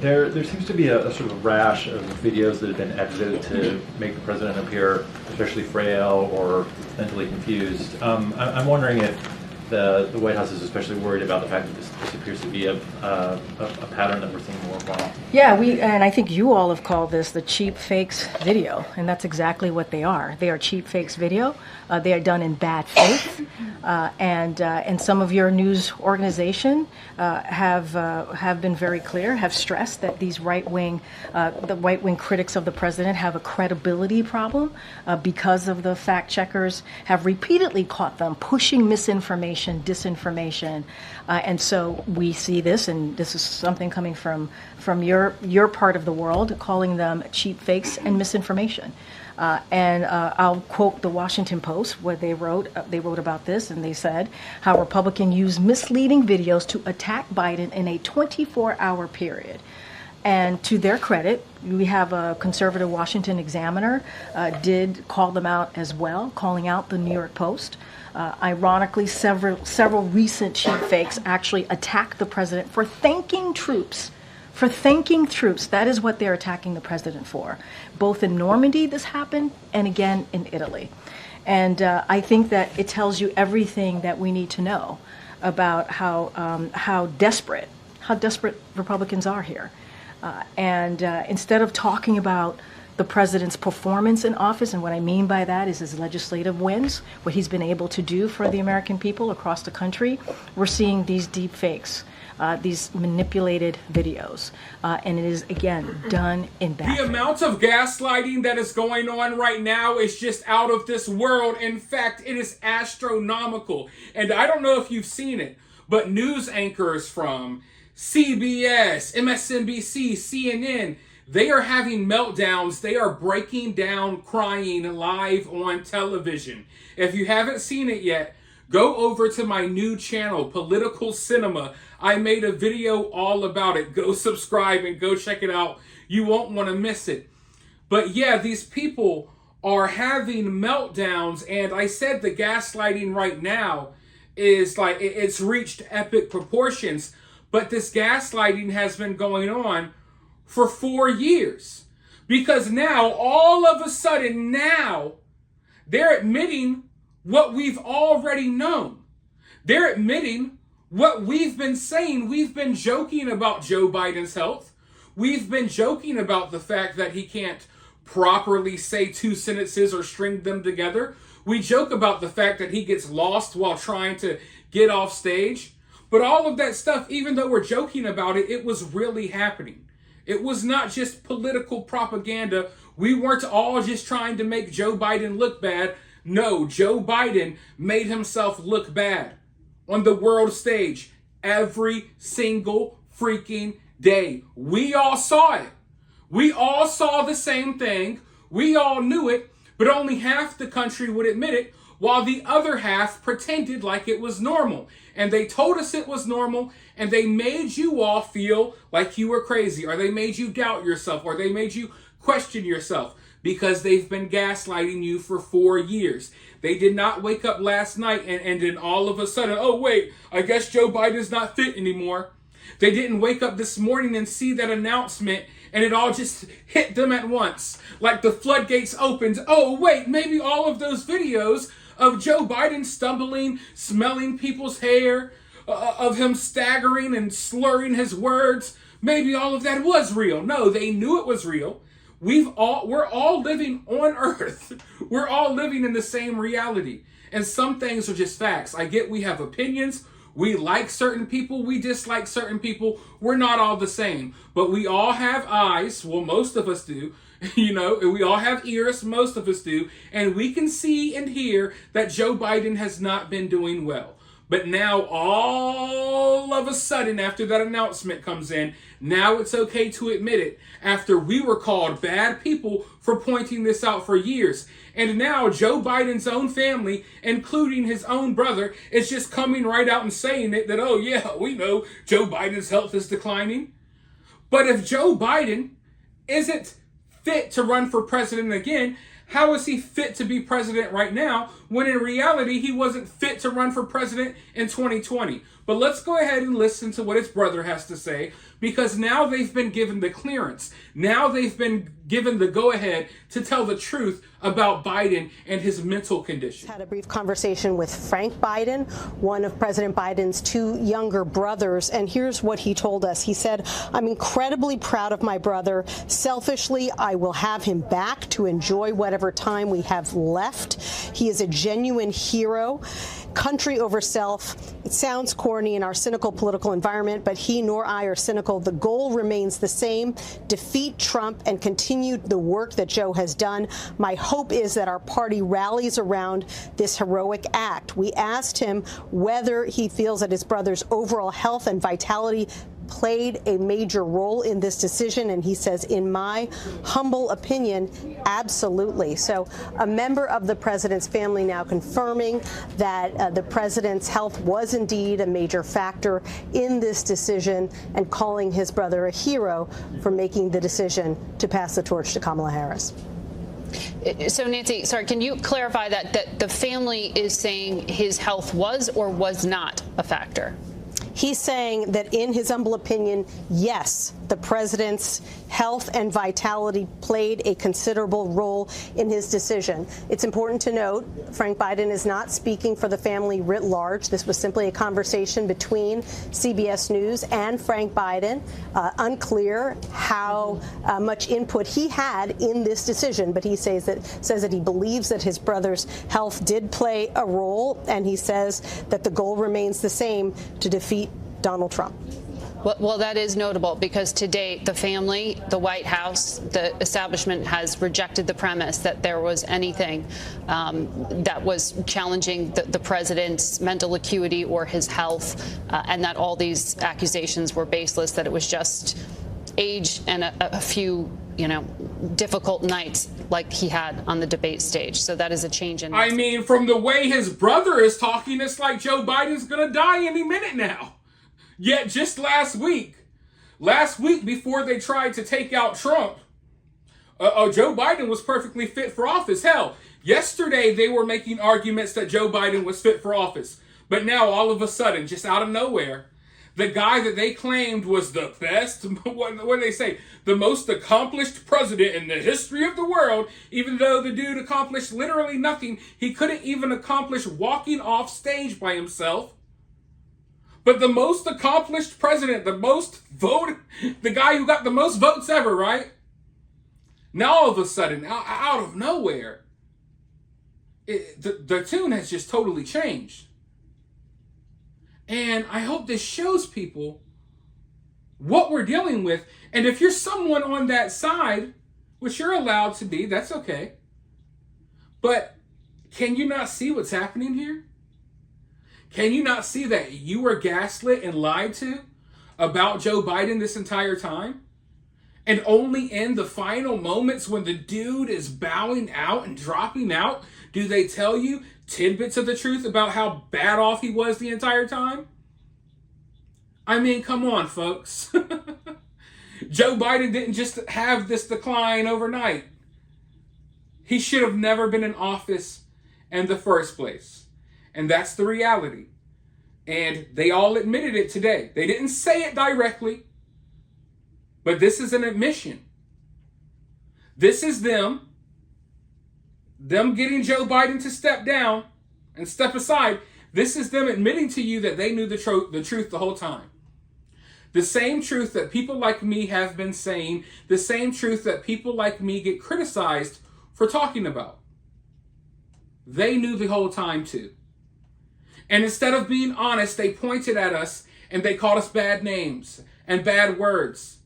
There seems to be a sort of rash of videos that have been edited to make the president appear especially frail or mentally confused. I'm wondering if the White House is especially worried about the fact that this appears to be a pattern that we're seeing more often. Yeah, and I think you all have called this the cheap fakes video, and that's exactly what they are. They are cheap fakes video. They are done in bad faith, and some of your news organization have been very clear, have stressed that these the right wing critics of the president have a credibility problem because of the fact checkers have repeatedly caught them pushing misinformation, disinformation, and so we see this, and this is something coming from your part of the world, calling them cheap fakes and misinformation. And I'll quote the Washington Post, where they wrote about this, and they said how Republicans use misleading videos to attack Biden in a 24-hour period. And to their credit, we have a conservative Washington Examiner did call them out as well, calling out the New York Post. Ironically, several recent cheap fakes actually attacked the president for thanking troops. For thanking troops. That is what they're attacking the president for. Both in Normandy, this happened, and again in Italy. And I think that it tells you everything that we need to know about how desperate Republicans are here. And instead of talking about the president's performance in office, and what I mean by that is his legislative wins, what he's been able to do for the American people across the country, we're seeing these deep fakes. These manipulated videos. And it is, again, done in bad faith. The amount of gaslighting that is going on right now is just out of this world. In fact, it is astronomical. And I don't know if you've seen it, but news anchors from CBS, MSNBC, CNN, they are having meltdowns. They are breaking down, crying live on television. If you haven't seen it yet, go over to my new channel, Political Cinema. I made a video all about it. Go subscribe and go check it out. You won't want to miss it. But yeah, these people are having meltdowns, and I said the gaslighting right now is like, it's reached epic proportions. But this gaslighting has been going on for 4 years. Because now, all of a sudden, now, they're admitting what we've already known. They're admitting what we've been saying. We've been joking about Joe Biden's health. We've been joking about the fact that he can't properly say 2 sentences or string them together. We joke about the fact that he gets lost while trying to get off stage. But all of that stuff, even though we're joking about it, it was really happening. It was not just political propaganda. We weren't all just trying to make Joe Biden look bad. No, Joe Biden made himself look bad on the world stage every single freaking day. We all saw it. We all saw the same thing. We all knew it, but only half the country would admit it, while the other half pretended like it was normal. And they told us it was normal, and they made you all feel like you were crazy, or they made you doubt yourself, or they made you question yourself, because they've been gaslighting you for 4 years. They did not wake up last night and then all of a sudden, oh wait, I guess Joe Biden's not fit anymore. They didn't wake up this morning and see that announcement and it all just hit them at once. Like the floodgates opened. Oh wait, maybe all of those videos of Joe Biden stumbling, smelling people's hair, of him staggering and slurring his words, maybe all of that was real. No, they knew it was real. We're all living on Earth. We're all living in the same reality. And some things are just facts. I get we have opinions. We like certain people. We dislike certain people. We're not all the same. But we all have eyes. Well, most of us do. You know, we all have ears. Most of us do. And we can see and hear that Joe Biden has not been doing well. But now all of a sudden, after that announcement comes in, now it's okay to admit it, after we were called bad people for pointing this out for years. And now Joe Biden's own family, including his own brother, is just coming right out and saying it, that, oh yeah, we know Joe Biden's health is declining. But if Joe Biden isn't fit to run for president again, How is he fit to be president right now when in reality he wasn't fit to run for president in 2020? But let's go ahead and listen to what his brother has to say, because now they've been given the clearance. Now they've been given the go-ahead to tell the truth about Biden and his mental condition. Had a brief conversation with Frank Biden, one of President Biden's two younger brothers, and here's what he told us. He said, "I'm incredibly proud of my brother. Selfishly, I will have him back to enjoy whatever time we have left. He is a genuine hero. Country over self. It sounds corny in our cynical political environment, but he nor I are cynical. The goal remains the same: defeat Trump and continue the work that Joe has done. My hope is that our party rallies around this heroic act." We asked him whether he feels that his brother's overall health and vitality played a major role in this decision, and he says, "In my humble opinion, absolutely." So a member of the president's family now confirming that the president's health was indeed a major factor in this decision, and calling his brother a hero for making the decision to pass the torch to Kamala Harris. So, Nancy, sorry, can you clarify that the family is saying his health was or was not a factor? He's saying that in his humble opinion, yes, the president's health and vitality played a considerable role in his decision. It's important to note Frank Biden is not speaking for the family writ large. This was simply a conversation between CBS News and Frank Biden. Unclear how much input he had in this decision, but he says that he believes that his brother's health did play a role, and he says that the goal remains the same: to defeat Donald Trump. Well, that is notable, because to date, the family, the White House, the establishment has rejected the premise that there was anything that was challenging the president's mental acuity or his health, and that all these accusations were baseless, that it was just age and a few, difficult nights like he had on the debate stage. So that is a change in... I mean, from the way his brother is talking, it's like Joe Biden's going to die any minute now. Yet just last week before they tried to take out Trump, Joe Biden was perfectly fit for office. Hell, yesterday they were making arguments that Joe Biden was fit for office. But now all of a sudden, just out of nowhere, the guy that they claimed was the best, what do they say, the most accomplished president in the history of the world, even though the dude accomplished literally nothing. He couldn't even accomplish walking off stage by himself. But the most accomplished president, the most voted, the guy who got the most votes ever, right? Now all of a sudden, out of nowhere, the tune has just totally changed. And I hope this shows people what we're dealing with. And if you're someone on that side, which you're allowed to be, that's okay. But can you not see what's happening here? Can you not see that you were gaslit and lied to about Joe Biden this entire time? And only in the final moments when the dude is bowing out and dropping out, do they tell you tidbits of the truth about how bad off he was the entire time? I mean, come on, folks. Joe Biden didn't just have this decline overnight. He should have never been in office in the first place. And that's the reality. And they all admitted it today. They didn't say it directly, but this is an admission. This is them getting Joe Biden to step down and step aside. This is them admitting to you that they knew the truth the whole time. The same truth that people like me have been saying, the same truth that people like me get criticized for talking about. They knew the whole time too. And instead of being honest, they pointed at us and they called us bad names and bad words.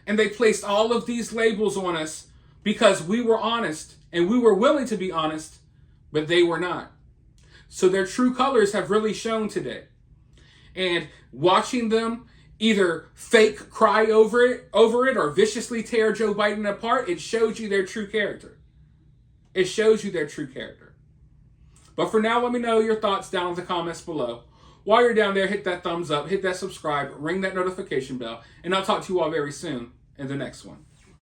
And they placed all of these labels on us because we were honest and we were willing to be honest, but they were not. So their true colors have really shown today. And watching them either fake cry over it or viciously tear Joe Biden apart, it shows you their true character. It shows you their true character. But for now, let me know your thoughts down in the comments below. While you're down there, hit that thumbs up, hit that subscribe, ring that notification bell, and I'll talk to you all very soon in the next one.